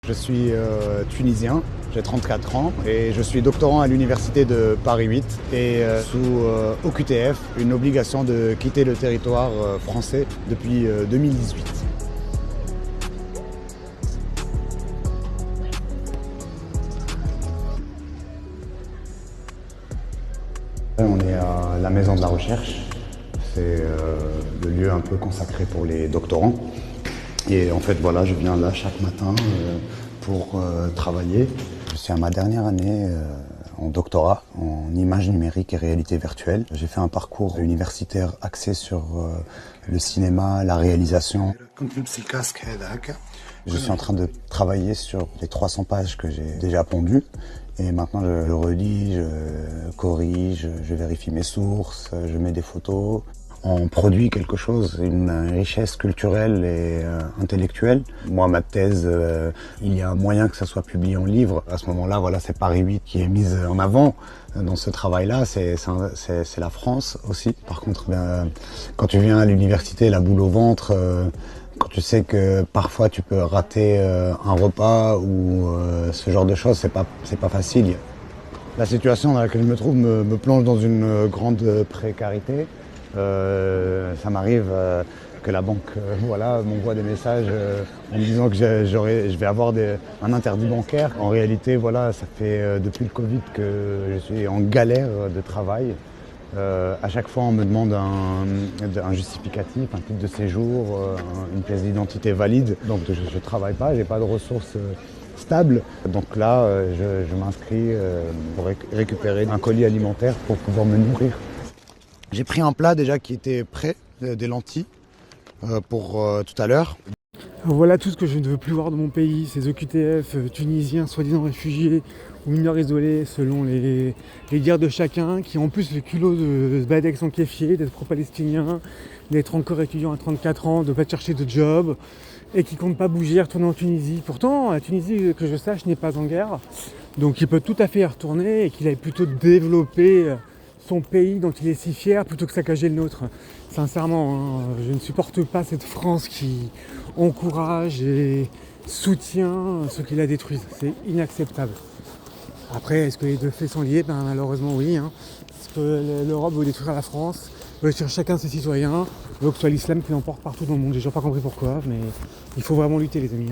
Je suis tunisien, j'ai 34 ans et je suis doctorant à l'université de Paris 8 et sous OQTF, une obligation de quitter le territoire français depuis 2018. On est à la Maison de la Recherche, c'est le lieu un peu consacré pour les doctorants. Et en fait, voilà, je viens là chaque matin pour travailler. Je suis à ma dernière année en doctorat en images numériques et réalité virtuelle. J'ai fait un parcours universitaire axé sur le cinéma, la réalisation. Je suis en train de travailler sur les 300 pages que j'ai déjà pondues. Et maintenant, je relis, je corrige, je vérifie mes sources, je mets des photos. On produit quelque chose, une richesse culturelle et intellectuelle. Moi, ma thèse, il y a un moyen que ça soit publié en livre. À ce moment-là, voilà, c'est Paris 8 qui est mise en avant dans ce travail-là. C'est la France aussi. Par contre, quand tu viens à l'université, la boule au ventre, quand tu sais que parfois tu peux rater un repas ou ce genre de choses, c'est pas facile. La situation dans laquelle je me trouve me plonge dans une grande précarité. Ça m'arrive que la banque m'envoie des messages en me disant que je vais avoir un interdit bancaire. En réalité, voilà, ça fait depuis le Covid que je suis en galère de travail. À chaque fois, on me demande un justificatif, un titre de séjour, une pièce d'identité valide. Donc je ne travaille pas, je n'ai pas de ressources stables. Donc là, je m'inscris pour récupérer un colis alimentaire pour pouvoir me nourrir. J'ai pris un plat déjà qui était prêt, des lentilles, pour tout à l'heure. Voilà tout ce que je ne veux plus voir de mon pays, ces OQTF tunisiens, soi-disant réfugiés ou mineurs isolés selon les dires de chacun, qui ont en plus le culot de se balader avec son kéfier, d'être pro-palestinien, d'être encore étudiant à 34 ans, de ne pas chercher de job et qui ne comptent pas bouger, retourner en Tunisie. Pourtant, la Tunisie, que je sache, n'est pas en guerre, donc il peut tout à fait y retourner et qu'il aille plutôt développer son pays dont il est si fier plutôt que saccager le nôtre. Sincèrement, je ne supporte pas cette France qui encourage et soutient ceux qui la détruisent. C'est inacceptable. Après, est-ce que les deux faits sont liés? Malheureusement oui. Est-ce que l'Europe veut détruire la France, veut détruire chacun de ses citoyens, veut que ce soit l'islam qui l'emporte partout dans le monde? J'ai toujours pas compris pourquoi, mais il faut vraiment lutter les amis.